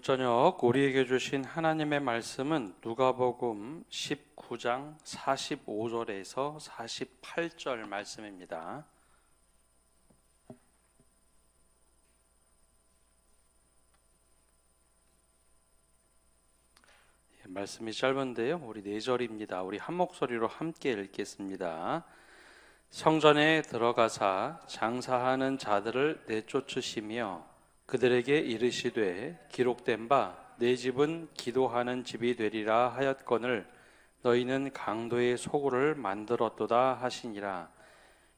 오늘 저녁 우리에게 주신 하나님의 말씀은 누가복음 19장 45절에서 48절 말씀입니다. 말씀이 짧은데요. 우리 4절입니다. 우리 한 목소리로 함께 읽겠습니다. 성전에 들어가사 장사하는 자들을 내쫓으시며 그들에게 이르시되 기록된 바 내 집은 기도하는 집이 되리라 하였거늘 너희는 강도의 소굴을 만들었도다 하시니라.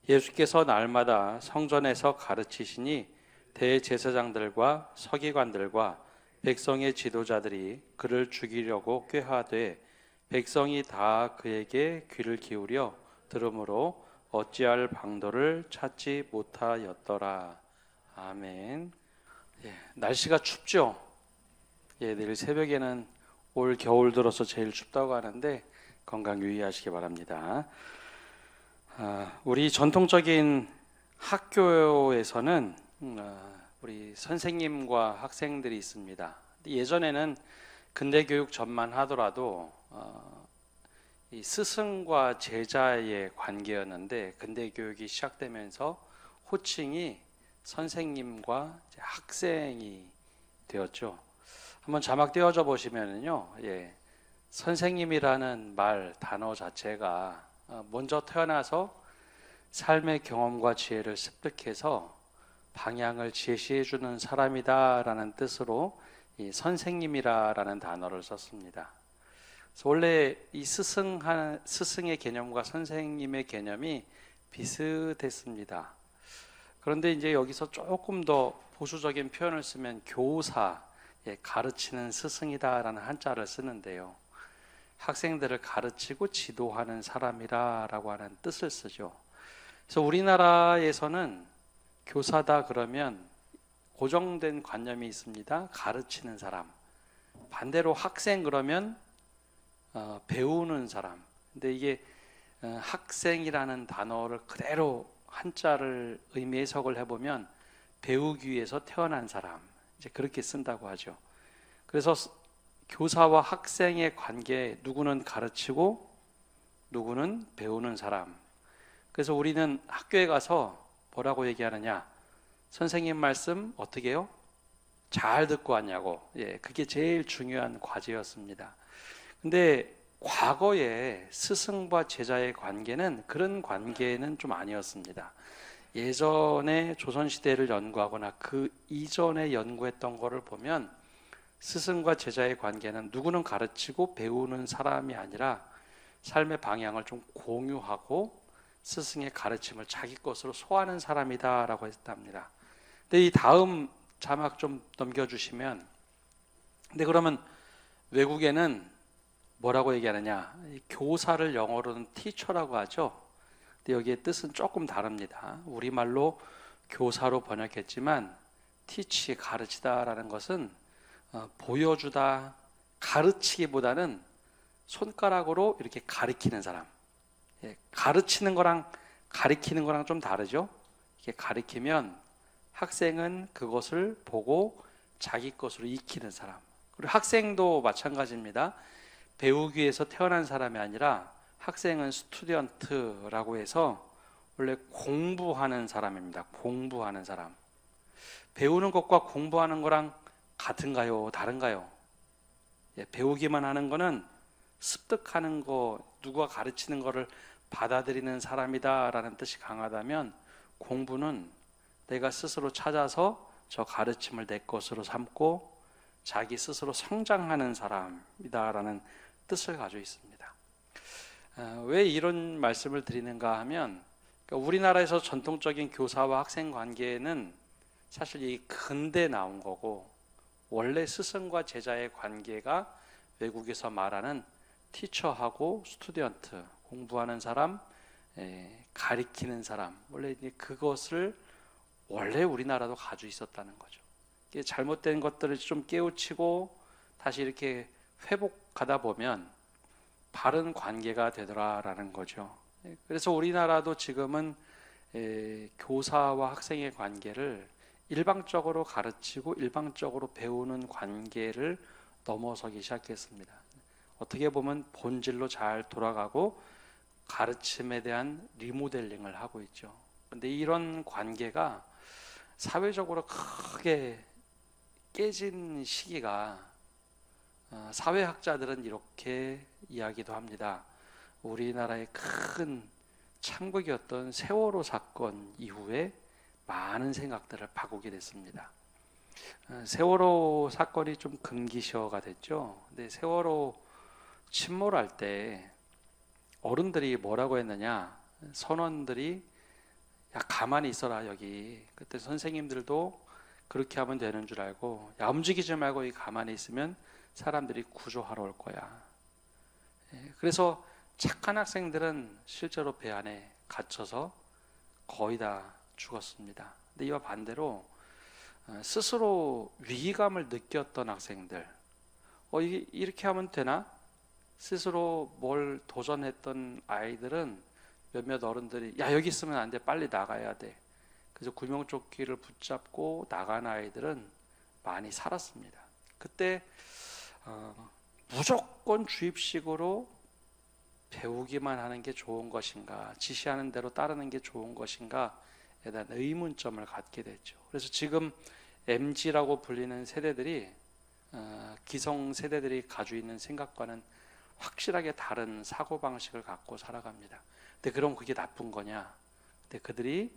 예수께서 날마다 성전에서 가르치시니 대제사장들과 서기관들과 백성의 지도자들이 그를 죽이려고 꾀하되 백성이 다 그에게 귀를 기울여 들으므로 어찌할 방도를 찾지 못하였더라. 아멘. 날씨가 춥죠. 내일 새벽에는 올 겨울 들어서 제일 춥다고 하는데 건강 유의하시기 바랍니다. 우리 전통적인 학교에서는 우리 선생님과 학생들이 있습니다. 예전에는 근대교육 전만 하더라도 이 스승과 제자의 관계였는데 근대교육이 시작되면서 호칭이 선생님과 학생이 되었죠. 한번 자막 띄워줘 보시면은요, 선생님이라는 단어 자체가 먼저 태어나서 삶의 경험과 지혜를 습득해서 방향을 제시해 주는 사람이다라는 뜻으로 이 선생님이라는 단어를 썼습니다. 그래서 원래 이 스승의 개념과 선생님의 개념이 비슷했습니다. 그런데 이제 여기서 조금 더 보수적인 표현을 쓰면 교사, 가르치는 스승이다라는 한자를 쓰는데요. 학생들을 가르치고 지도하는 사람이라고 하는 뜻을 쓰죠. 그래서 우리나라에서는 교사다 그러면 고정된 관념이 있습니다. 가르치는 사람. 반대로 학생 그러면 배우는 사람. 근데 이게 학생이라는 단어를 그대로 한자를 의미 해석을 해보면 배우기 위해서 태어난 사람, 이제 그렇게 쓴다고 하죠. 그래서 교사와 학생의 관계, 누구는 가르치고 누구는 배우는 사람. 그래서 우리는 학교에 가서 뭐라고 얘기하느냐? 선생님 말씀 어떻게 해요? 잘 듣고 왔냐고. 그게 제일 중요한 과제였습니다. 근데 과거에 스승과 제자의 관계는 그런 관계는 좀 아니었습니다. 예전에 조선시대를 연구하거나 그 이전에 연구했던 거를 보면 스승과 제자의 관계는 누구는 가르치고 배우는 사람이 아니라 삶의 방향을 좀 공유하고 스승의 가르침을 자기 것으로 소화하는 사람이다라고 했답니다. 근데 이 다음 자막 좀 넘겨주시면, 근데 그러면 외국에는 뭐라고 얘기하느냐? 교사를 영어로는 teacher라고 하죠. 근데 여기에 뜻은 조금 다릅니다. 우리말로 교사로 번역했지만 teach, 가르치다라는 것은 보여주다, 가르치기보다는 손가락으로 이렇게 가리키는 사람. 가르치는 거랑 가리키는 거랑 좀 다르죠. 이렇게 가리키면 학생은 그것을 보고 자기 것으로 익히는 사람. 그리고 학생도 마찬가지입니다. 배우기 위해서 태어난 사람이 아니라 학생은 스튜던트라고 해서 원래 공부하는 사람입니다. 공부하는 사람. 배우는 것과 공부하는 거랑 같은가요? 다른가요? 배우기만 하는 거는 습득하는 거, 누가 가르치는 거를 받아들이는 사람이다라는 뜻이 강하다면, 공부는 내가 스스로 찾아서 저 가르침을 내 것으로 삼고 자기 스스로 성장하는 사람이다라는 뜻을 가지고 있습니다. 왜 이런 말씀을 드리는가 하면, 우리나라에서 전통적인 교사와 학생 관계는 사실 이 근대에 나온 거고, 원래 스승과 제자의 관계가 외국에서 말하는 티처하고 스튜던트, 공부하는 사람, 가리키는 사람, 원래 그것을 원래 우리나라도 가지고 있었다는 거죠. 잘못된 것들을 좀 깨우치고 다시 이렇게 회복하다 보면 바른 관계가 되더라라는 거죠. 그래서 우리나라도 지금은 교사와 학생의 관계를 일방적으로 가르치고 일방적으로 배우는 관계를 넘어서기 시작했습니다. 어떻게 보면 본질로 잘 돌아가고 가르침에 대한 리모델링을 하고 있죠. 근데 이런 관계가 사회적으로 크게 깨진 시기가 사회학자들은 이렇게 이야기도 합니다. 우리나라의 큰 창극이었던 세월호 사건 이후에 많은 생각들을 바꾸게 됐습니다. 세월호 사건이 좀 금기시효가 됐죠. 근데 세월호 침몰할 때 어른들이 뭐라고 했느냐, 선원들이 야 가만히 있어라 여기. 그때 선생님들도 그렇게 하면 되는 줄 알고, 야 움직이지 말고 여기 가만히 있으면 사람들이 구조하러 올 거야. 그래서 착한 학생들은 실제로 배 안에 갇혀서 거의 다 죽었습니다. 근데 이와 반대로 스스로 위기감을 느꼈던 학생들, 이렇게 하면 되나? 스스로 뭘 도전했던 아이들은 몇몇 어른들이 야 여기 있으면 안 돼, 빨리 나가야 돼. 그래서 구명조끼를 붙잡고 나간 아이들은 많이 살았습니다. 그때 무조건 주입식으로 배우기만 하는 게 좋은 것인가, 지시하는 대로 따르는 게 좋은 것인가에 대한 의문점을 갖게 됐죠. 그래서 지금 MZ라고 불리는 세대들이 기성 세대들이 가지고 있는 생각과는 확실하게 다른 사고방식을 갖고 살아갑니다. 근데 그럼 그게 나쁜 거냐? 근데 그들이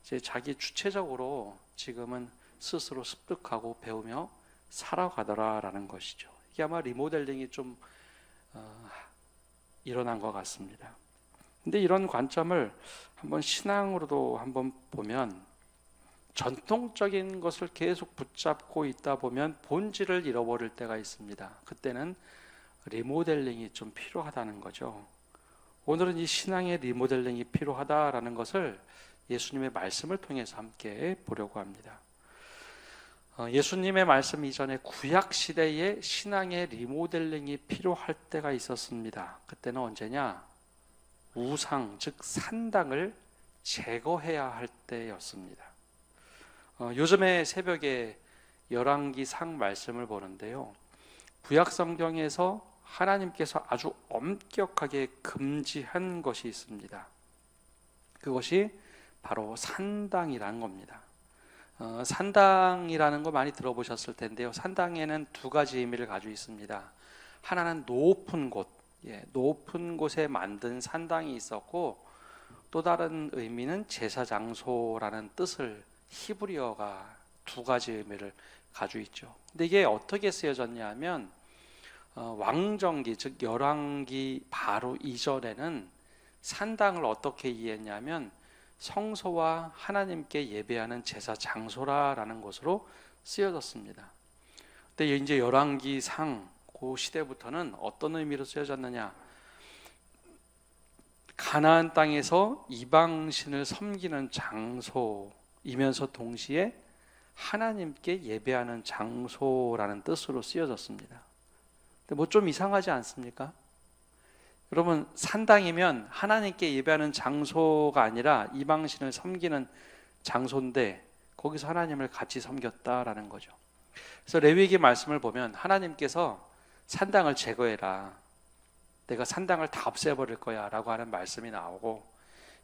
이제 자기 주체적으로 지금은 스스로 습득하고 배우며 살아가더라라는 것이죠. 이게 아마 리모델링이 좀 일어난 것 같습니다. 근데 이런 관점을 한번 신앙으로도 한번 보면, 전통적인 것을 계속 붙잡고 있다 보면 본질을 잃어버릴 때가 있습니다. 그때는 리모델링이 좀 필요하다는 거죠. 오늘은 이 신앙의 리모델링이 필요하다라는 것을 예수님의 말씀을 통해서 함께 보려고 합니다. 예수님의 말씀 이전에 구약 시대에 신앙의 리모델링이 필요할 때가 있었습니다. 그때는 언제냐? 우상, 즉 산당을 제거해야 할 때였습니다. 요즘에 새벽에 열왕기상 말씀을 보는데요, 구약 성경에서 하나님께서 아주 엄격하게 금지한 것이 있습니다. 그것이 바로 산당이라는 겁니다. 산당이라는 거 많이 들어보셨을 텐데요, 산당에는 두 가지 의미를 가지고 있습니다. 하나는 높은 곳, 높은 곳에 만든 산당이 있었고, 또 다른 의미는 제사 장소라는 뜻을, 히브리어가 두 가지 의미를 가지고 있죠. 근데 이게 어떻게 쓰여졌냐 하면 왕정기, 즉 열왕기 바로 이전에는 산당을 어떻게 이해했냐면 성소와 하나님께 예배하는 제사 장소라는 것으로 쓰여졌습니다. 근데 이제 열왕기상 그 시대부터는 어떤 의미로 쓰여졌느냐? 가나안 땅에서 이방신을 섬기는 장소이면서 동시에 하나님께 예배하는 장소라는 뜻으로 쓰여졌습니다. 근데 뭐 좀 이상하지 않습니까? 여러분, 산당이면 하나님께 예배하는 장소가 아니라 이방신을 섬기는 장소인데 거기서 하나님을 같이 섬겼다라는 거죠. 그래서 레위기 말씀을 보면 하나님께서 산당을 제거해라, 내가 산당을 다 없애버릴 거야 라고 하는 말씀이 나오고,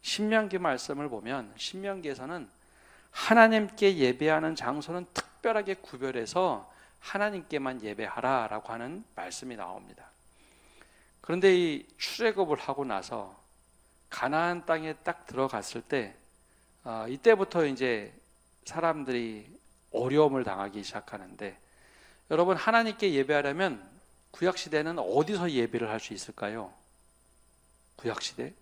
신명기 말씀을 보면 신명기에서는 하나님께 예배하는 장소는 특별하게 구별해서 하나님께만 예배하라 라고 하는 말씀이 나옵니다. 그런데 이 출애굽을 하고 나서 가나안 땅에 딱 들어갔을 때 이때부터 이제 사람들이 어려움을 당하기 시작하는데, 여러분, 하나님께 예배하려면 구약시대는 어디서 예배를 할 수 있을까요? 구약시대?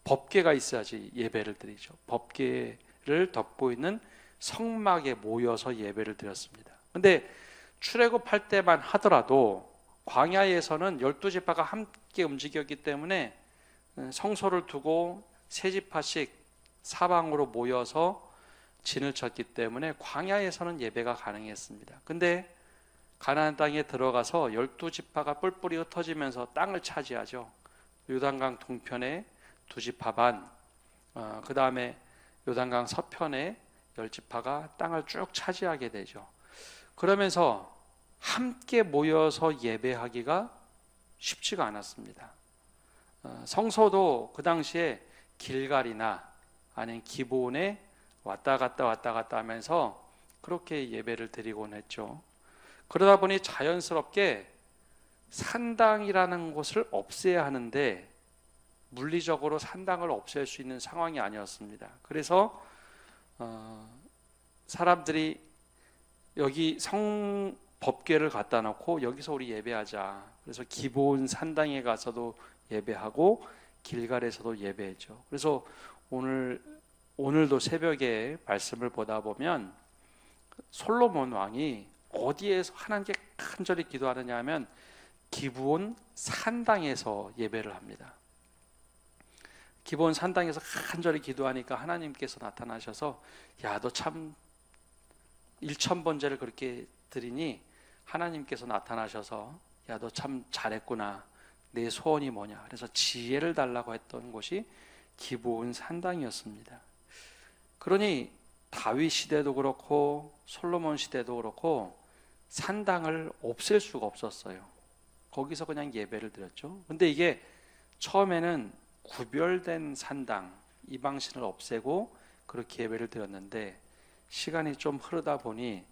법궤가 있어야지 예배를 드리죠. 법궤를 덮고 있는 성막에 모여서 예배를 드렸습니다. 근데 출애굽할 때만 하더라도 광야에서는 12지파가 함께 움직였기 때문에 성소를 두고 세 지파씩 사방으로 모여서 진을 쳤기 때문에 광야에서는 예배가 가능했습니다. 근데 가나안 땅에 들어가서 12지파가 뿔뿔이 흩어지면서 땅을 차지하죠. 요단강 동편에 두 지파 반, 그 다음에 요단강 서편에 10지파가 땅을 쭉 차지하게 되죠. 그러면서 함께 모여서 예배하기가 쉽지가 않았습니다. 성소도 그 당시에 길갈이나 아니면 기브온에 왔다 갔다 하면서 그렇게 예배를 드리곤 했죠. 그러다 보니 자연스럽게 산당이라는 곳을 없애야 하는데 물리적으로 산당을 없앨 수 있는 상황이 아니었습니다. 그래서 사람들이 여기 법궤를 갖다 놓고 여기서 우리 예배하자. 그래서 기브온 산당에 가서도 예배하고 길갈에서도 예배했죠. 그래서 오늘도 새벽에 말씀을 보다 보면 솔로몬 왕이 어디에서 하나님께 간절히 기도하느냐 하면 기브온 산당에서 예배를 합니다. 기브온 산당에서 간절히 기도하니까 하나님께서 나타나셔서 야, 너 참 1000번제를 그렇게 드리니 하나님께서 나타나셔서 야, 너 참 잘했구나. 내 소원이 뭐냐. 그래서 지혜를 달라고 했던 곳이 기브온 산당이었습니다. 그러니 다윗 시대도 그렇고 솔로몬 시대도 그렇고 산당을 없앨 수가 없었어요. 거기서 그냥 예배를 드렸죠. 근데 이게 처음에는 구별된 산당, 이방신을 없애고 그렇게 예배를 드렸는데 시간이 좀 흐르다 보니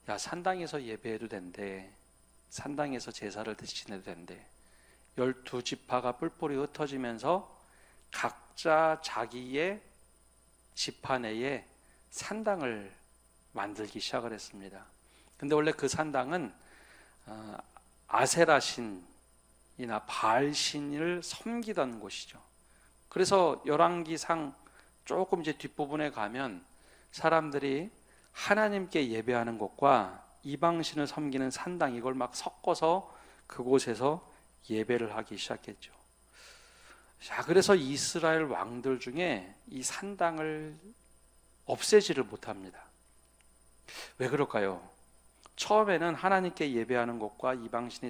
야, 산당에서 예배해도 된대. 산당에서 제사를 지내도 된대. 12지파가 뿔뿔이 흩어지면서 각자 자기의 지파 내에 산당을 만들기 시작을 했습니다. 근데 원래 그 산당은 아세라 신이나 바알 신을 섬기던 곳이죠. 그래서 열왕기상 조금 이제 뒷부분에 가면 사람들이 하나님께 예배하는 곳과 이방신을 섬기는 산당 이걸 막 섞어서 그곳에서 예배를 하기 시작했죠. 자, 그래서 이스라엘 왕들 중에 이 산당을 없애지를 못합니다. 왜 그럴까요? 처음에는 하나님께 예배하는 곳과 이방신이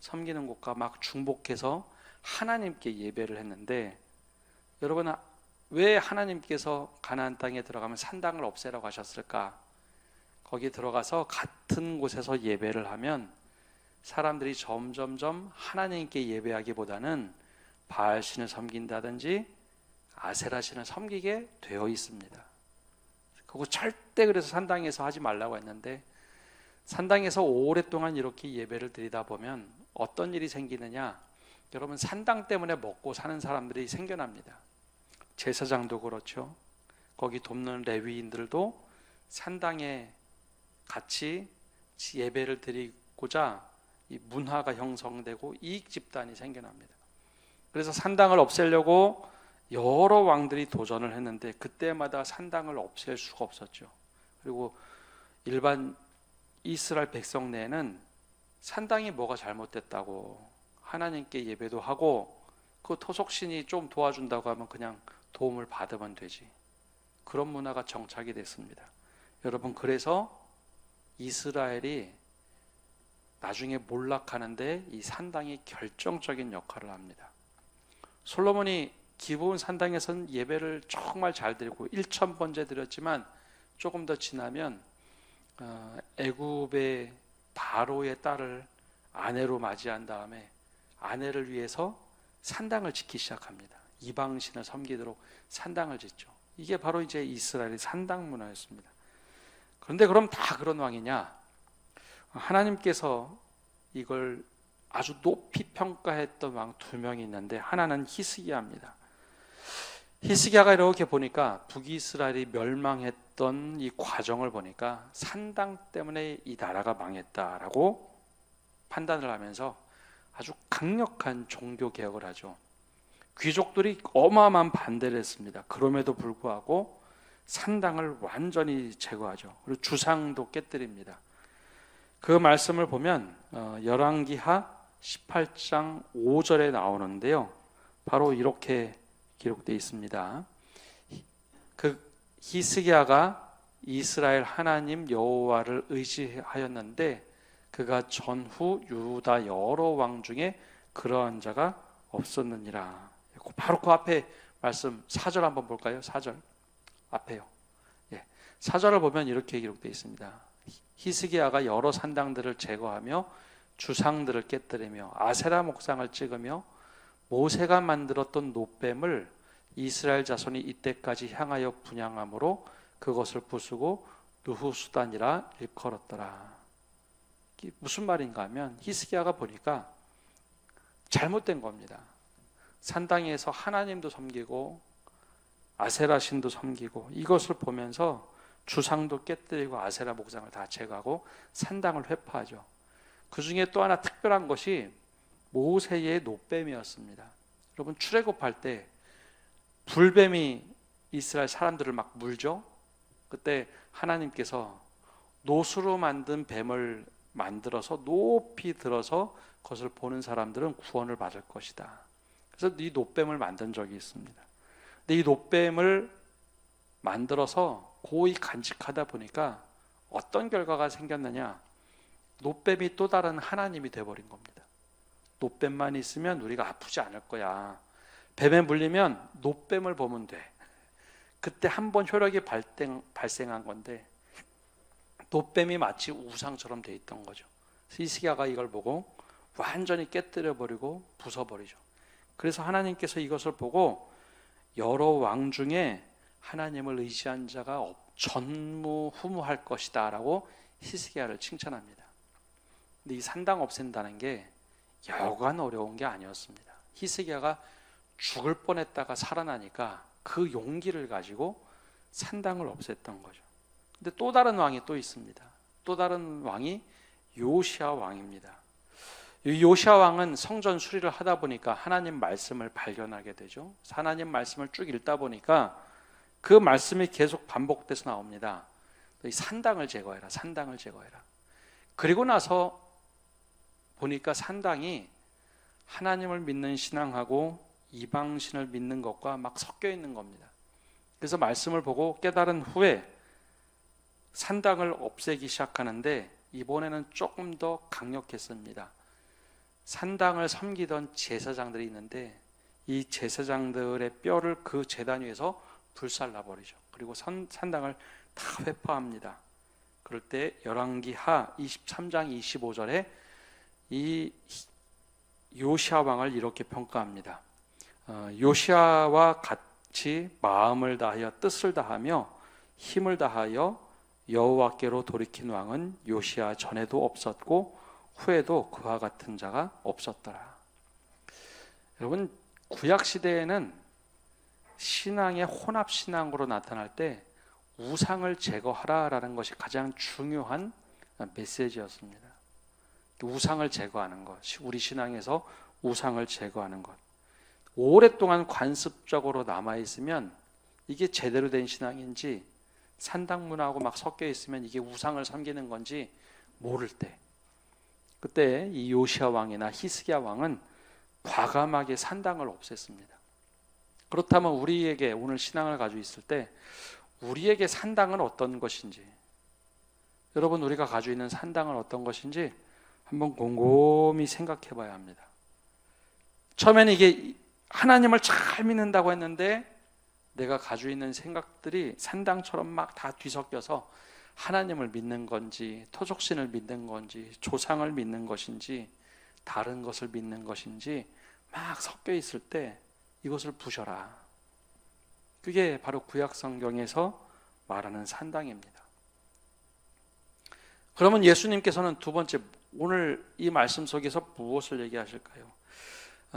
섬기는 곳과 막 중복해서 하나님께 예배를 했는데 여러분, 왜 하나님께서 가나안 땅에 들어가면 산당을 없애라고 하셨을까? 거기 들어가서 같은 곳에서 예배를 하면 사람들이 점점점 하나님께 예배하기보다는 바알 신을 섬긴다든지 아세라 신을 섬기게 되어 있습니다. 그거 절대 그래서 산당에서 하지 말라고 했는데 산당에서 오랫동안 이렇게 예배를 드리다 보면 어떤 일이 생기느냐? 여러분, 산당 때문에 먹고 사는 사람들이 생겨납니다. 제사장도 그렇죠. 거기 돕는 레위인들도 산당에 같이 예배를 드리고자 이 문화가 형성되고 이익 집단이 생겨납니다. 그래서 산당을 없애려고 여러 왕들이 도전을 했는데 그때마다 산당을 없앨 수가 없었죠. 그리고 일반 이스라엘 백성 내에는 산당이 뭐가 잘못됐다고 하나님께 예배도 하고 그 토속신이 좀 도와준다고 하면 그냥 도움을 받으면 되지. 그런 문화가 정착이 됐습니다. 여러분, 그래서 이스라엘이 나중에 몰락하는데 이 산당이 결정적인 역할을 합니다. 솔로몬이 기브온 산당에서는 예배를 정말 잘 드리고 1000번제 드렸지만 조금 더 지나면 애굽의 바로의 딸을 아내로 맞이한 다음에 아내를 위해서 산당을 짓기 시작합니다. 이방신을 섬기도록 산당을 짓죠. 이게 바로 이제 이스라엘의 산당 문화였습니다. 그런데 그럼 다 그런 왕이냐? 하나님께서 이걸 아주 높이 평가했던 왕 2명이 있는데 하나는 히스기야입니다. 히스기야가 이렇게 보니까 북이스라엘이 멸망했던 이 과정을 보니까 산당 때문에 이 나라가 망했다라고 판단을 하면서 아주 강력한 종교 개혁을 하죠. 귀족들이 어마어마한 반대를 했습니다. 그럼에도 불구하고 산당을 완전히 제거하죠. 그리고 주상도 깨뜨립니다. 그 말씀을 보면 열왕기하 18장 5절에 나오는데요. 바로 이렇게 기록되어 있습니다. 그 히스기야가 이스라엘 하나님 여호와를 의지하였는데 그가 전후 유다 여러 왕 중에 그러한 자가 없었느니라. 바로 그 앞에 말씀 4절 한번 볼까요? 4절 앞에요. 예. 4절을 보면 이렇게 기록되어 있습니다. 히스기야가 여러 산당들을 제거하며 주상들을 깨뜨리며 아세라 목상을 찍으며 모세가 만들었던 놋뱀을 이스라엘 자손이 이때까지 향하여 분향함으로 그것을 부수고 누후수단이라 일컬었더라. 이게 무슨 말인가 하면 히스기야가 보니까 잘못된 겁니다. 산당에서 하나님도 섬기고 아세라 신도 섬기고 이것을 보면서 주상도 깨뜨리고 아세라 목상을 다 제거하고 산당을 회파하죠. 그 중에 또 하나 특별한 것이 모세의 놋뱀이었습니다. 여러분 출애굽할 때 불뱀이 이스라엘 사람들을 막 물죠. 그때 하나님께서 놋으로 만든 뱀을 만들어서 높이 들어서 그것을 보는 사람들은 구원을 받을 것이다. 그래서 이 놋뱀을 만든 적이 있습니다. 근데 이 놋뱀을 만들어서 고이 간직하다 보니까 어떤 결과가 생겼느냐? 놋뱀이 또 다른 하나님이 돼버린 겁니다. 놋뱀만 있으면 우리가 아프지 않을 거야. 뱀에 물리면 놋뱀을 보면 돼. 그때 한 번 효력이 발생한 건데 놋뱀이 마치 우상처럼 돼 있던 거죠. 히스기야가 이걸 보고 완전히 깨뜨려 버리고 부숴버리죠. 그래서 하나님께서 이것을 보고 여러 왕 중에 하나님을 의지한 자가 전무후무할 것이다 라고 히스기야를 칭찬합니다. 근데 이 산당 없앤다는 게 여간 어려운 게 아니었습니다. 히스기야가 죽을 뻔했다가 살아나니까 그 용기를 가지고 산당을 없앴던 거죠. 근데 또 다른 왕이 또 있습니다. 또 다른 왕이 요시야 왕입니다. 이 요시야 왕은 성전 수리를 하다 보니까 하나님 말씀을 발견하게 되죠. 하나님 말씀을 쭉 읽다 보니까 그 말씀이 계속 반복돼서 나옵니다. 이 산당을 제거해라, 산당을 제거해라. 그리고 나서 보니까 산당이 하나님을 믿는 신앙하고 이방신을 믿는 것과 막 섞여 있는 겁니다. 그래서 말씀을 보고 깨달은 후에 산당을 없애기 시작하는데 이번에는 조금 더 강력했습니다. 산당을 섬기던 제사장들이 있는데 이 제사장들의 뼈를 그 제단 위에서 불살라버리죠. 그리고 산당을 다 회파합니다. 그럴 때 열왕기하 23장 25절에 이 요시야 왕을 이렇게 평가합니다. 요시야와 같이 마음을 다하여 뜻을 다하며 힘을 다하여 여호와께로 돌이킨 왕은 요시야 전에도 없었고 후에도 그와 같은 자가 없었더라. 여러분 구약 시대에는 신앙의 혼합 신앙으로 나타날 때 우상을 제거하라라는 것이 가장 중요한 메시지였습니다. 우상을 제거하는 것, 우리 신앙에서 우상을 제거하는 것. 오랫동안 관습적으로 남아있으면 이게 제대로 된 신앙인지 산당문화하고 막 섞여 있으면 이게 우상을 섬기는 건지 모를 때 그때 이 요시야 왕이나 히스기야 왕은 과감하게 산당을 없앴습니다. 그렇다면 우리에게 오늘 신앙을 가지고 있을 때 우리에게 산당은 어떤 것인지 여러분 우리가 가지고 있는 산당은 어떤 것인지 한번 곰곰이 생각해 봐야 합니다. 처음에는 이게 하나님을 잘 믿는다고 했는데 내가 가지고 있는 생각들이 산당처럼 막 다 뒤섞여서 하나님을 믿는 건지 토속신을 믿는 건지 조상을 믿는 것인지 다른 것을 믿는 것인지 막 섞여 있을 때 이것을 부셔라. 그게 바로 구약 성경에서 말하는 산당입니다. 그러면 예수님께서는 두 번째 오늘 이 말씀 속에서 무엇을 얘기하실까요?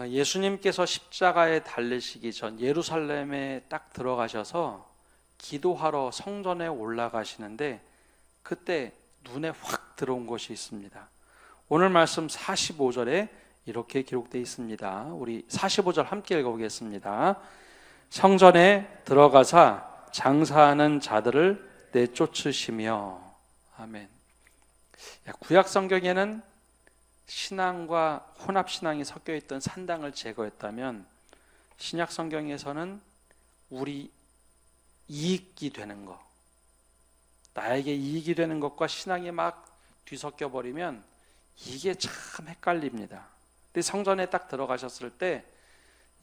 예수님께서 십자가에 달리시기 전 예루살렘에 딱 들어가셔서 기도하러 성전에 올라가시는데 그때 눈에 확 들어온 것이 있습니다. 오늘 말씀 45절에 이렇게 기록되어 있습니다. 우리 45절 함께 읽어보겠습니다. 성전에 들어가사 장사하는 자들을 내쫓으시며. 아멘. 구약 성경에는 신앙과 혼합신앙이 섞여 있던 산당을 제거했다면 신약 성경에서는 우리 이익이 되는 것, 나에게 이익이 되는 것과 신앙이 막 뒤섞여 버리면 이게 참 헷갈립니다. 근데 성전에 딱 들어가셨을 때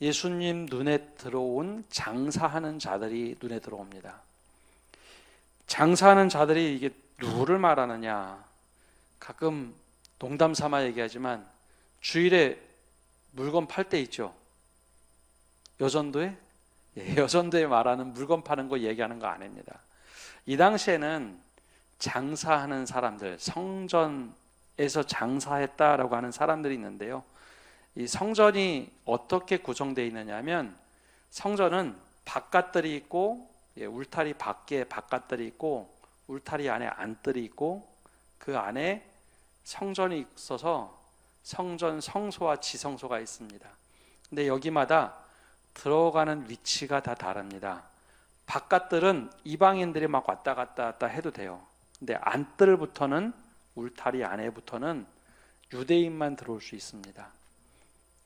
예수님 눈에 들어온 장사하는 자들이 눈에 들어옵니다. 장사하는 자들이 이게 누구를 말하느냐? 가끔 농담 삼아 얘기하지만 주일에 물건 팔 때 있죠. 여전도에? 예, 여전도에 말하는 물건 파는 거 얘기하는 거 아닙니다. 이 당시에는 장사하는 사람들, 성전에서 장사했다라고 하는 사람들이 있는데요. 이 성전이 어떻게 구성되어 있느냐 하면 성전은 바깥들이 있고, 울타리 밖에 바깥들이 있고, 울타리 안에 안뜰이 있고, 그 안에 성전이 있어서 성전 성소와 지성소가 있습니다. 근데 여기마다 들어가는 위치가 다 다릅니다. 바깥들은 이방인들이 막 왔다 갔다 해도 돼요. 근데 안뜰부터는, 울타리 안에부터는 유대인만 들어올 수 있습니다.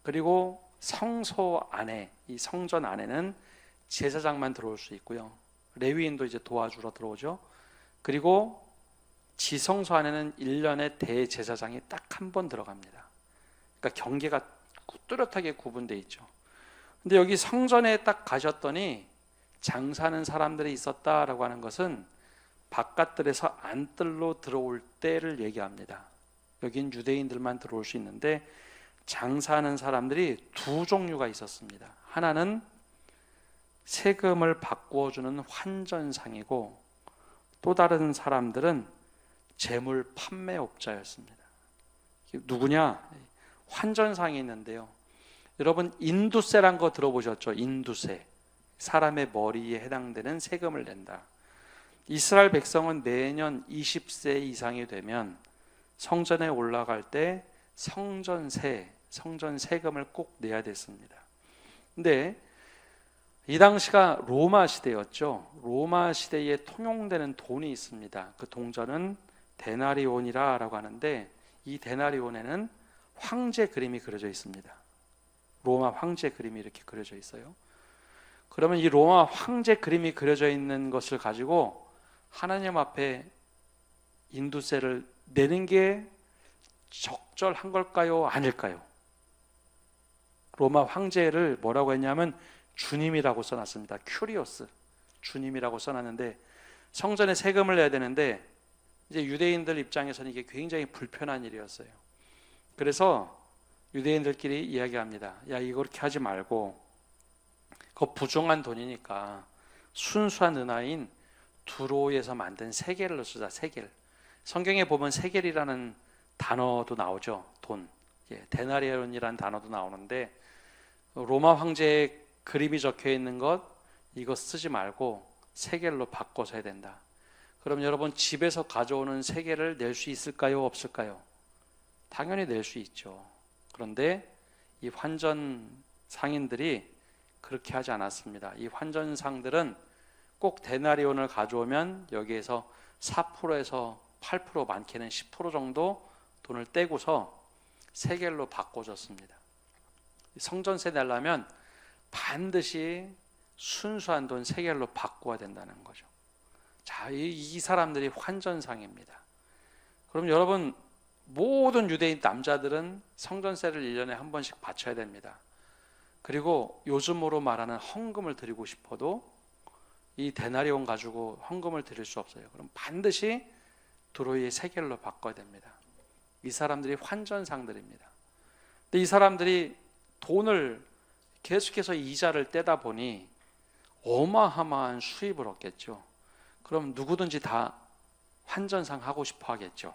그리고 성소 안에, 이 성전 안에는 제사장만 들어올 수 있고요. 레위인도 이제 도와주러 들어오죠. 그리고 지성소 안에는 1년에 대제사장이 딱 한 번 들어갑니다. 그러니까 경계가 뚜렷하게 구분되어 있죠. 근데 여기 성전에 딱 가셨더니 장사하는 사람들이 있었다라고 하는 것은 바깥들에서 안뜰로 들어올 때를 얘기합니다. 여긴 유대인들만 들어올 수 있는데 장사하는 사람들이 두 종류가 있었습니다. 하나는 세금을 바꾸어 주는 환전상이고, 또 다른 사람들은 재물 판매업자였습니다. 누구냐? 환전상이 있는데요. 여러분 인두세란 거 들어보셨죠? 인두세. 사람의 머리에 해당되는 세금을 낸다. 이스라엘 백성은 매년 20세 이상이 되면 성전에 올라갈 때 성전세, 성전 세금을 꼭 내야 됐습니다. 근데 이 당시가 로마 시대였죠. 로마 시대에 통용되는 돈이 있습니다. 그 동전은 데나리온이라고 하는데, 이 데나리온에는 황제 그림이 그려져 있습니다. 로마 황제 그림이 이렇게 그려져 있어요. 그러면 이 로마 황제 그림이 그려져 있는 것을 가지고 하나님 앞에 인두세를 내는 게 적절한 걸까요? 아닐까요? 로마 황제를 뭐라고 했냐면 주님이라고 써놨습니다. 큐리오스, 주님이라고 써놨는데, 성전에 세금을 내야 되는데 이제 유대인들 입장에서는 이게 굉장히 불편한 일이었어요. 그래서 유대인들끼리 이야기합니다. 야, 이거 그렇게 하지 말고 그거 부정한 돈이니까 순수한 은하인 두로에서 만든 세겔로 쓰자. 세겔. 성경에 보면 세겔이라는 단어도 나오죠. 돈. 데나리온이라는 단어도 나오는데, 로마 황제의 그림이 적혀 있는 것, 이거 쓰지 말고 세겔로 바꿔서 해야 된다. 그럼 여러분 집에서 가져오는 세겔을 낼 수 있을까요? 없을까요? 당연히 낼 수 있죠. 그런데 이 환전 상인들이 그렇게 하지 않았습니다. 이 환전상들은 꼭 데나리온을 가져오면 여기에서 4%에서 8%, 많게는 10% 정도 돈을 떼고서 세겔로 바꿔줬습니다. 성전세 내려면 반드시 순수한 돈 세겔로 바꿔야 된다는 거죠. 자, 이 사람들이 환전상입니다. 그럼 여러분, 모든 유대인 남자들은 성전세를 1년에 한 번씩 바쳐야 됩니다. 그리고 요즘으로 말하는 헌금을 드리고 싶어도 이 데나리온 가지고 헌금을 드릴 수 없어요. 그럼 반드시 두로이의 세겔로 바꿔야 됩니다. 이 사람들이 환전상들입니다. 근데 이 사람들이 돈을 계속해서 이자를 떼다 보니 어마어마한 수입을 얻겠죠. 그럼 누구든지 다 환전상 하고 싶어 하겠죠.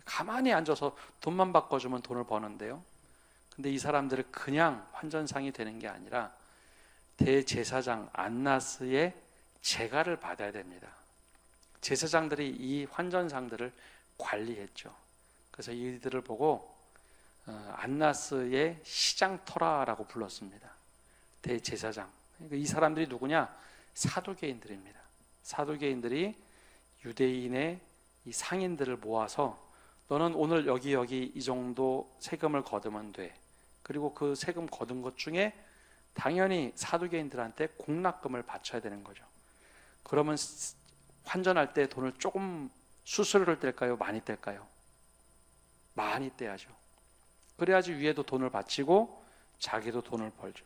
가만히 앉아서 돈만 바꿔주면 돈을 버는데요. 근데 이 사람들은 그냥 환전상이 되는 게 아니라 대제사장 안나스의 제가를 받아야 됩니다. 제사장들이 이 환전상들을 관리했죠. 그래서 이들을 보고 안나스의 시장터라라고 불렀습니다. 대제사장. 그러니까 이 사람들이 누구냐? 사두개인들입니다. 사두개인들이 유대인의 이 상인들을 모아서 너는 오늘 여기 이 정도 세금을 거두면 돼. 그리고 그 세금 거둔 것 중에 당연히 사두개인들한테 공납금을 바쳐야 되는 거죠. 그러면 환전할 때 돈을 조금 수수료를 뗄까요? 많이 뗄까요? 많이 떼야죠. 그래야지 위에도 돈을 바치고 자기도 돈을 벌죠.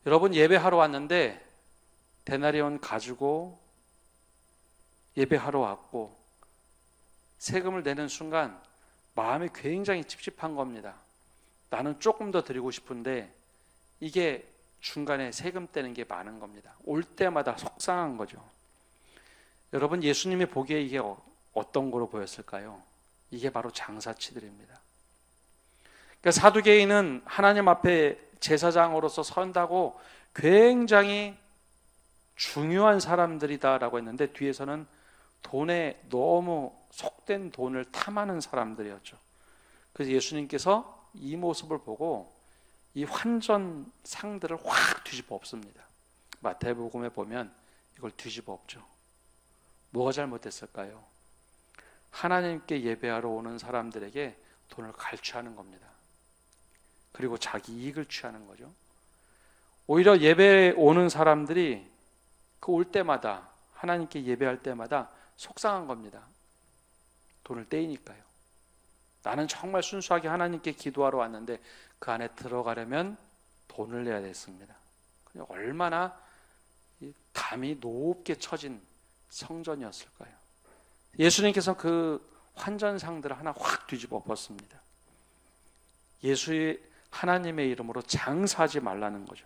여러분 예배하러 왔는데 데나리온 가지고 예배하러 왔고 세금을 내는 순간 마음이 굉장히 찝찝한 겁니다. 나는 조금 더 드리고 싶은데 이게 중간에 세금 떼는 게 많은 겁니다. 올 때마다 속상한 거죠. 여러분, 예수님이 보기에 이게 어떤 거로 보였을까요? 이게 바로 장사치들입니다. 그러니까 사두개인은 하나님 앞에 제사장으로서 선다고 굉장히 중요한 사람들이다라고 했는데 뒤에서는 돈에 너무 속된 돈을 탐하는 사람들이었죠. 그래서 예수님께서 이 모습을 보고 이 환전상들을 확 뒤집어 엎습니다. 마태복음에 보면 이걸 뒤집어 엎죠. 뭐가 잘못됐을까요? 하나님께 예배하러 오는 사람들에게 돈을 갈취하는 겁니다. 그리고 자기 이익을 취하는 거죠. 오히려 예배에 오는 사람들이 그 올 때마다 하나님께 예배할 때마다 속상한 겁니다. 돈을 떼이니까요. 나는 정말 순수하게 하나님께 기도하러 왔는데 그 안에 들어가려면 돈을 내야 됐습니다. 얼마나 담이 높게 처진 성전이었을까요? 예수님께서 그 환전상들을 하나 확 뒤집어 엎었습니다. 예수의 하나님의 이름으로 장사하지 말라는 거죠.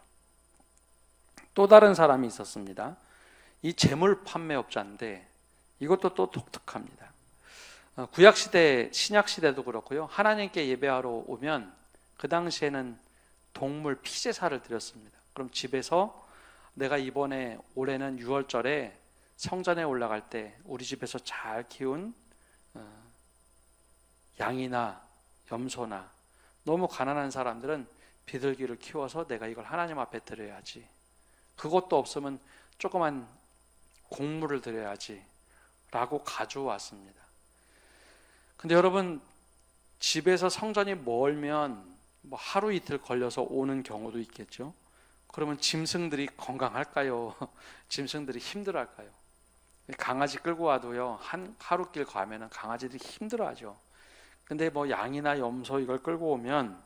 또 다른 사람이 있었습니다. 이 재물 판매업자인데 이것도 또 독특합니다. 구약시대, 신약시대도 그렇고요. 하나님께 예배하러 오면 그 당시에는 동물 피제사를 드렸습니다. 그럼 집에서 내가 이번에 올해는 6월절에 성전에 올라갈 때 우리 집에서 잘 키운 양이나 염소나 너무 가난한 사람들은 비둘기를 키워서 내가 이걸 하나님 앞에 드려야지. 그것도 없으면 조그만 곡물을 드려야지 라고 가져왔습니다. 근데 여러분, 집에서 성전이 멀면 뭐 하루 이틀 걸려서 오는 경우도 있겠죠. 그러면 짐승들이 건강할까요? 짐승들이 힘들어할까요? 강아지 끌고 와도요, 하루길 가면은 강아지들이 힘들어하죠. 근데 뭐 양이나 염소 이걸 끌고 오면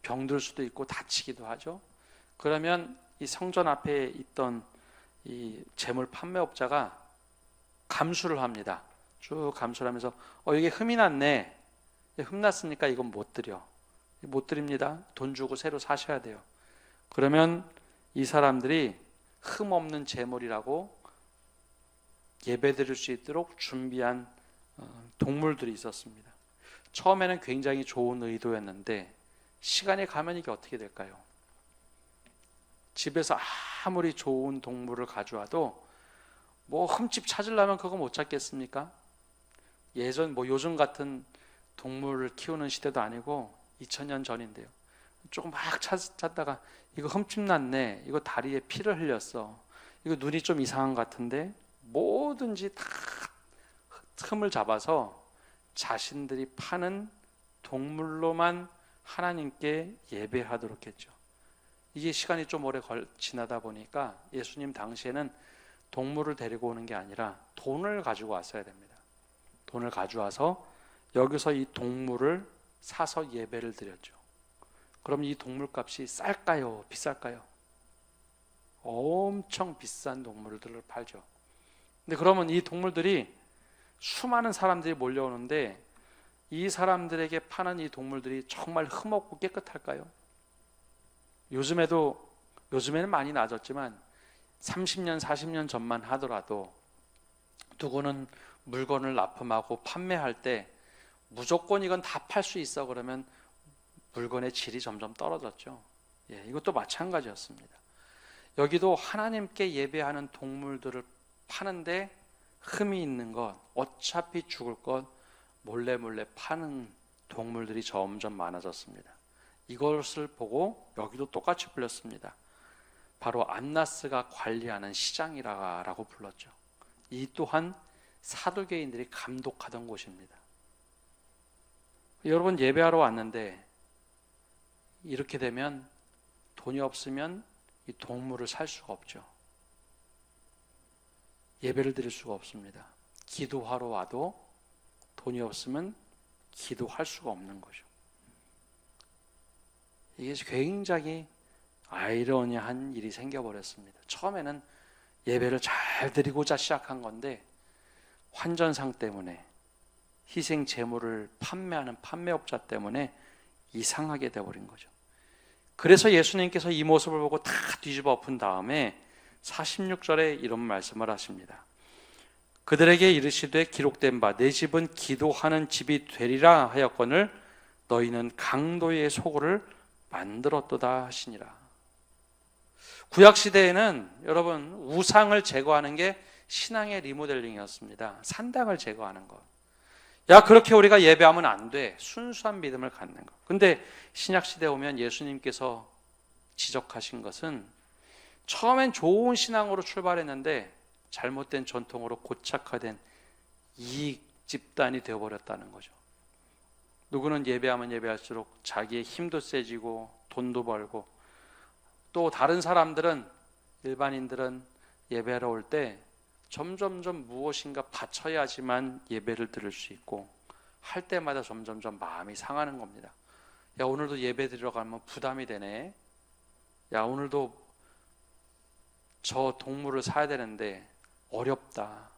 병들 수도 있고 다치기도 하죠. 그러면 이 성전 앞에 있던 이 재물 판매업자가 감수를 합니다. 쭉 감수를 하면서 이게 흠이 났네. 흠 났으니까 이건 못 드려. 못 드립니다. 돈 주고 새로 사셔야 돼요. 그러면 이 사람들이 흠 없는 재물이라고 예배 드릴 수 있도록 준비한 동물들이 있었습니다. 처음에는 굉장히 좋은 의도였는데 시간이 가면 이게 어떻게 될까요? 집에서 아무리 좋은 동물을 가져와도 뭐 흠집 찾으려면 그거 못 찾겠습니까? 요즘 같은 동물을 키우는 시대도 아니고 2000년 전인데요. 조금 막 찾다가 이거 흠집 났네. 이거 다리에 피를 흘렸어. 이거 눈이 좀 이상한 것 같은데 뭐든지 다 틈을 잡아서 자신들이 파는 동물로만 하나님께 예배하도록 했죠. 이게 시간이 좀 오래 지나다 보니까 예수님 당시에는 동물을 데리고 오는 게 아니라 돈을 가지고 왔어야 됩니다. 돈을 가져와서 여기서 이 동물을 사서 예배를 드렸죠. 그럼 이 동물값이 쌀까요? 비쌀까요? 엄청 비싼 동물들을 팔죠. 근데 그러면 이 동물들이 수많은 사람들이 몰려오는데 이 사람들에게 파는 이 동물들이 정말 흠없고 깨끗할까요? 요즘에는 많이 나아졌지만 30년, 40년 전만 하더라도 누구는 물건을 납품하고 판매할 때 무조건 이건 다 팔 수 있어 그러면 물건의 질이 점점 떨어졌죠. 이것도 마찬가지였습니다. 여기도 하나님께 예배하는 동물들을 파는데 흠이 있는 것, 어차피 죽을 것 몰래 파는 동물들이 점점 많아졌습니다. 이것을 보고 여기도 똑같이 불렸습니다. 바로 안나스가 관리하는 시장이라고 불렀죠. 이 또한 사두개인들이 감독하던 곳입니다. 여러분, 예배하러 왔는데 이렇게 되면 돈이 없으면 이 동물을 살 수가 없죠. 예배를 드릴 수가 없습니다. 기도하러 와도 돈이 없으면 기도할 수가 없는 거죠. 이게 굉장히 아이러니한 일이 생겨버렸습니다. 처음에는 예배를 잘 드리고자 시작한 건데 환전상 때문에, 희생 제물을 판매하는 판매업자 때문에 이상하게 되어버린 거죠. 그래서 예수님께서 이 모습을 보고 다 뒤집어 엎은 다음에 46절에 이런 말씀을 하십니다. 그들에게 이르시되 기록된 바 내 집은 기도하는 집이 되리라 하였거늘 너희는 강도의 소굴을 만들었도다 하시니라. 구약시대에는 여러분 우상을 제거하는 게 신앙의 리모델링이었습니다. 산당을 제거하는 것. 야, 그렇게 우리가 예배하면 안 돼. 순수한 믿음을 갖는 것. 근데 신약시대에 오면 예수님께서 지적하신 것은 처음엔 좋은 신앙으로 출발했는데 잘못된 전통으로 고착화된 이익 집단이 되어버렸다는 거죠. 누구는 예배하면 예배할수록 자기의 힘도 세지고 돈도 벌고, 또 다른 사람들은, 일반인들은 예배하러 올 때 점점점 무엇인가 바쳐야지만 예배를 드릴 수 있고, 할 때마다 점점점 마음이 상하는 겁니다. 야, 오늘도 예배 드리러 가면 부담이 되네. 야, 오늘도 저 동물을 사야 되는데 어렵다.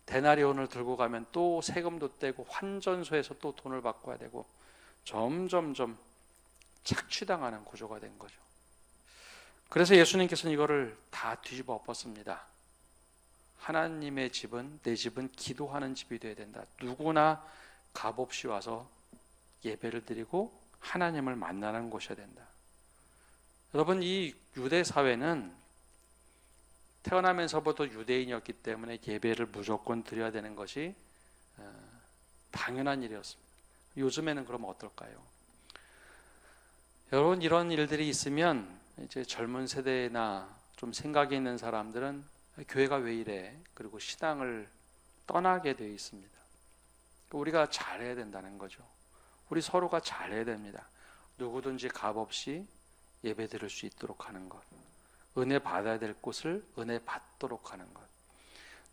데나리온을 들고 가면 또 세금도 떼고 환전소에서 또 돈을 바꿔야 되고, 점점점 착취당하는 구조가 된 거죠. 그래서 예수님께서는 이거를 다 뒤집어 엎었습니다. 하나님의 집은, 내 집은 기도하는 집이 되어야 된다. 누구나 값없이 와서 예배를 드리고 하나님을 만나는 곳이어야 된다. 여러분, 이 유대 사회는 태어나면서부터 유대인이었기 때문에 예배를 무조건 드려야 되는 것이 당연한 일이었습니다. 요즘에는 그럼 어떨까요? 여러분, 이런 일들이 있으면 이제 젊은 세대나 좀 생각이 있는 사람들은 교회가 왜 이래? 그리고 신앙을 떠나게 되어 있습니다. 우리가 잘해야 된다는 거죠. 우리 서로가 잘해야 됩니다. 누구든지 값없이 예배 드릴 수 있도록 하는 것, 은혜 받아야 될 곳을 은혜 받도록 하는 것.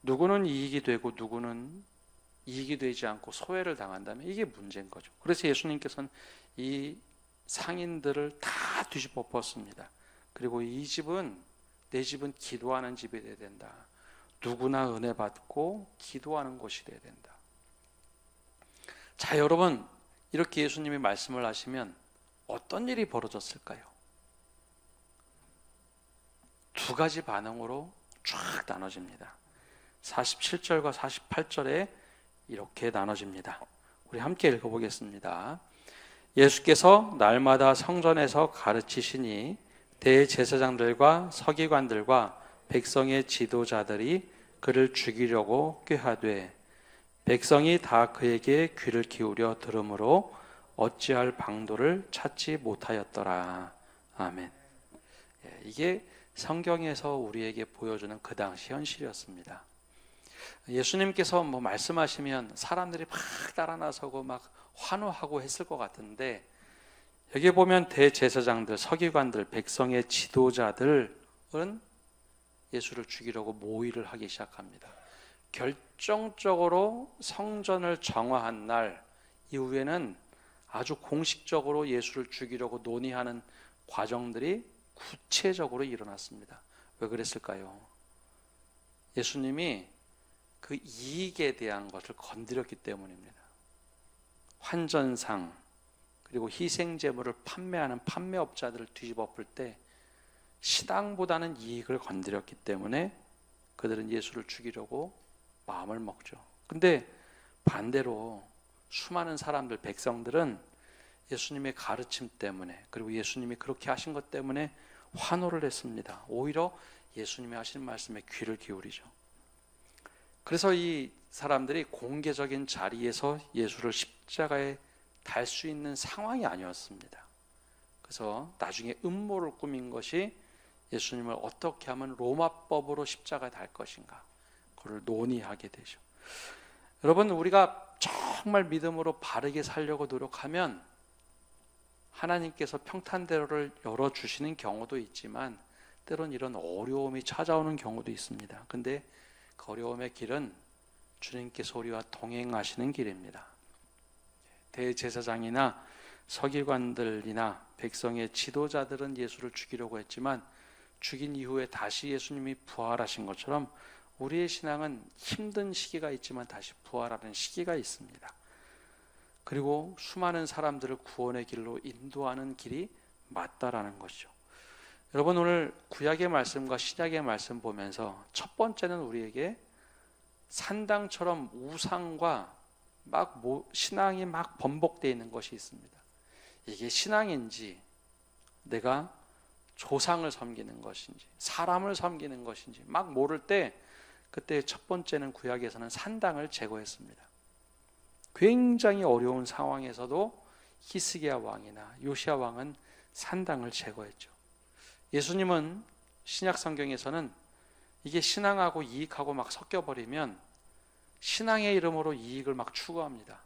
누구는 이익이 되고 누구는 이익이 되지 않고 소외를 당한다면 이게 문제인 거죠. 그래서 예수님께서는 이 상인들을 다 뒤집어 엎었습니다. 그리고 이 집은, 내 집은 기도하는 집이 되어야 된다. 누구나 은혜 받고 기도하는 곳이 되어야 된다. 자, 여러분, 이렇게 예수님이 말씀을 하시면 어떤 일이 벌어졌을까요? 두 가지 반응으로 쫙 나눠집니다. 47절과 48절에 이렇게 나눠집니다. 우리 함께 읽어보겠습니다. 예수께서 날마다 성전에서 가르치시니 대제사장들과 서기관들과 백성의 지도자들이 그를 죽이려고 꾀하되 백성이 다 그에게 귀를 기울여 들으므로 어찌할 방도를 찾지 못하였더라. 아멘. 이게 성경에서 우리에게 보여주는 그 당시 현실이었습니다. 예수님께서 뭐 말씀하시면 사람들이 막 따라 나서고 막 환호하고 했을 것 같은데, 여기 보면 대제사장들, 서기관들, 백성의 지도자들은 예수를 죽이려고 모의를 하기 시작합니다. 결정적으로 성전을 정화한 날 이후에는 아주 공식적으로 예수를 죽이려고 논의하는 과정들이 구체적으로 일어났습니다. 왜 그랬을까요? 예수님이 그 이익에 대한 것을 건드렸기 때문입니다. 환전상, 그리고 희생제물을 판매하는 판매업자들을 뒤집어 엎을 때 시당보다는 이익을 건드렸기 때문에 그들은 예수를 죽이려고 마음을 먹죠. 근데 반대로 수많은 사람들, 백성들은 예수님의 가르침 때문에, 그리고 예수님이 그렇게 하신 것 때문에 환호를 했습니다. 오히려 예수님이 하신 말씀에 귀를 기울이죠. 그래서 이 사람들이 공개적인 자리에서 예수를 십자가에 달 수 있는 상황이 아니었습니다. 그래서 나중에 음모를 꾸민 것이 예수님을 어떻게 하면 로마법으로 십자가에 달 것인가, 그걸 논의하게 되죠. 여러분, 우리가 정말 믿음으로 바르게 살려고 노력하면 하나님께서 평탄대로를 열어주시는 경우도 있지만 때론 이런 어려움이 찾아오는 경우도 있습니다. 근데 그 어려움의 길은 주님께서 우리와 동행하시는 길입니다. 대제사장이나 서기관들이나 백성의 지도자들은 예수를 죽이려고 했지만 죽인 이후에 다시 예수님이 부활하신 것처럼 우리의 신앙은 힘든 시기가 있지만 다시 부활하는 시기가 있습니다. 그리고 수많은 사람들을 구원의 길로 인도하는 길이 맞다라는 것이죠. 여러분, 오늘 구약의 말씀과 신약의 말씀 보면서 첫 번째는 우리에게 산당처럼 우상과 신앙이 막 번복되어 있는 것이 있습니다. 이게 신앙인지, 내가 조상을 섬기는 것인지, 사람을 섬기는 것인지 막 모를 때, 그때 첫 번째는 구약에서는 산당을 제거했습니다. 굉장히 어려운 상황에서도 히스기야 왕이나 요시야 왕은 산당을 제거했죠. 예수님은 신약 성경에서는 이게 신앙하고 이익하고 막 섞여버리면 신앙의 이름으로 이익을 막 추구합니다.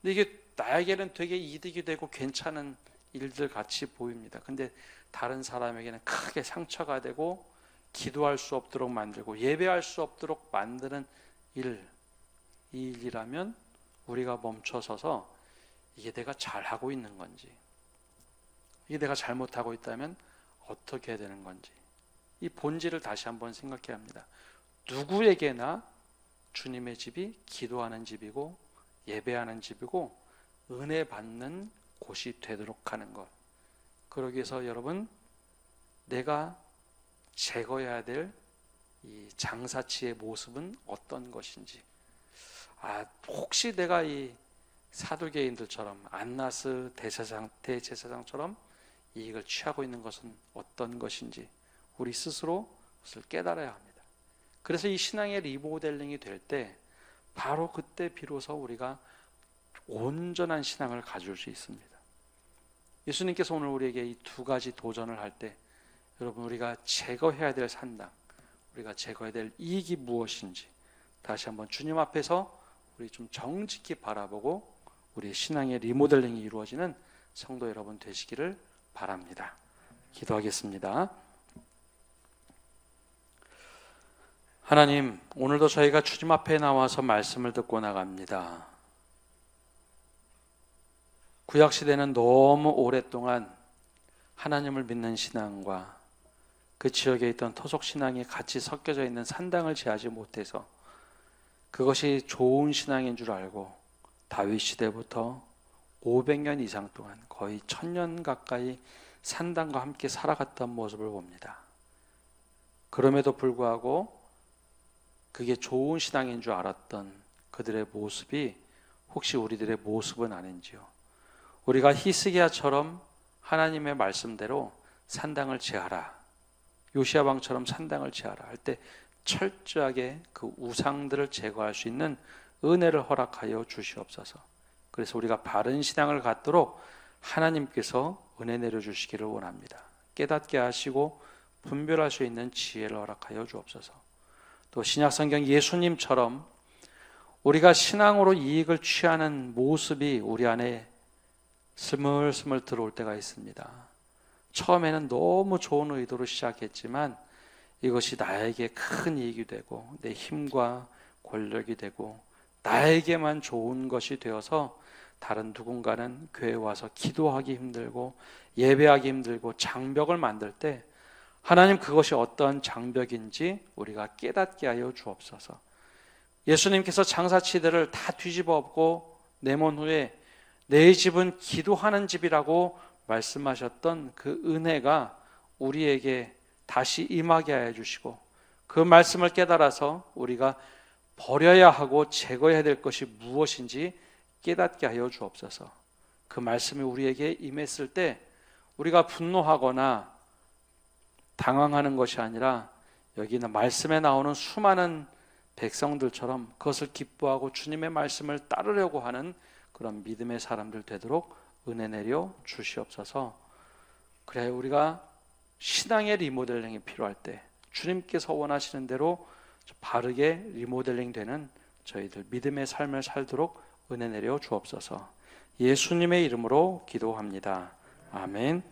근데 이게 나에게는 되게 이득이 되고 괜찮은 일들 같이 보입니다. 근데 다른 사람에게는 크게 상처가 되고 기도할 수 없도록 만들고 예배할 수 없도록 만드는 일, 이 일이라면 우리가 멈춰서서 이게 내가 잘하고 있는 건지, 이게 내가 잘못하고 있다면 어떻게 해야 되는 건지, 이 본질을 다시 한번 생각해야 합니다. 누구에게나 주님의 집이 기도하는 집이고 예배하는 집이고 은혜 받는 곳이 되도록 하는 것. 그러기 위해서 여러분, 내가 제거해야 될 이 장사치의 모습은 어떤 것인지, 혹시 내가 이 사두개인들처럼 안나스 대제사장처럼 이익을 취하고 있는 것은 어떤 것인지 우리 스스로 그것을 깨달아야 합니다. 그래서 이 신앙의 리모델링이 될 때 바로 그때 비로소 우리가 온전한 신앙을 가질 수 있습니다. 예수님께서 오늘 우리에게 이 두 가지 도전을 할 때, 여러분, 우리가 제거해야 될 산당, 우리가 제거해야 될 이익이 무엇인지 다시 한번 주님 앞에서 우리 좀 정직히 바라보고 우리의 신앙의 리모델링이 이루어지는 성도 여러분 되시기를 바랍니다. 기도하겠습니다. 하나님, 오늘도 저희가 주님 앞에 나와서 말씀을 듣고 나갑니다. 구약시대는 너무 오랫동안 하나님을 믿는 신앙과 그 지역에 있던 토속신앙이 같이 섞여져 있는 산당을 제하지 못해서 그것이 좋은 신앙인 줄 알고 다윗 시대부터 500년 이상 동안 거의 1000년 가까이 산당과 함께 살아갔던 모습을 봅니다. 그럼에도 불구하고 그게 좋은 신앙인 줄 알았던 그들의 모습이 혹시 우리들의 모습은 아닌지요? 우리가 히스기야처럼 하나님의 말씀대로 산당을 제하라, 요시야 왕처럼 산당을 제하라 할 때 철저하게 그 우상들을 제거할 수 있는 은혜를 허락하여 주시옵소서. 그래서 우리가 바른 신앙을 갖도록 하나님께서 은혜 내려주시기를 원합니다. 깨닫게 하시고 분별할 수 있는 지혜를 허락하여 주옵소서. 또 신약성경 예수님처럼 우리가 신앙으로 이익을 취하는 모습이 우리 안에 스물스물 들어올 때가 있습니다. 처음에는 너무 좋은 의도로 시작했지만 이것이 나에게 큰 이익이 되고 내 힘과 권력이 되고 나에게만 좋은 것이 되어서 다른 누군가는 교회에 와서 기도하기 힘들고 예배하기 힘들고 장벽을 만들 때 하나님, 그것이 어떤 장벽인지 우리가 깨닫게 하여 주옵소서. 예수님께서 장사치들을 다 뒤집어 엎고 내몬 후에 내 집은 기도하는 집이라고 말씀하셨던 그 은혜가 우리에게 다시 임하게 하여 주시고 그 말씀을 깨달아서 우리가 버려야 하고 제거해야 될 것이 무엇인지 깨닫게 하여 주옵소서. 그 말씀이 우리에게 임했을 때 우리가 분노하거나 당황하는 것이 아니라 여기는 말씀에 나오는 수많은 백성들처럼 그것을 기뻐하고 주님의 말씀을 따르려고 하는 그런 믿음의 사람들 되도록 은혜 내려 주시옵소서. 그래야 우리가 신앙의 리모델링이 필요할 때 주님께서 원하시는 대로 바르게 리모델링 되는 저희들 믿음의 삶을 살도록 은혜 내려 주옵소서. 예수님의 이름으로 기도합니다. 아멘.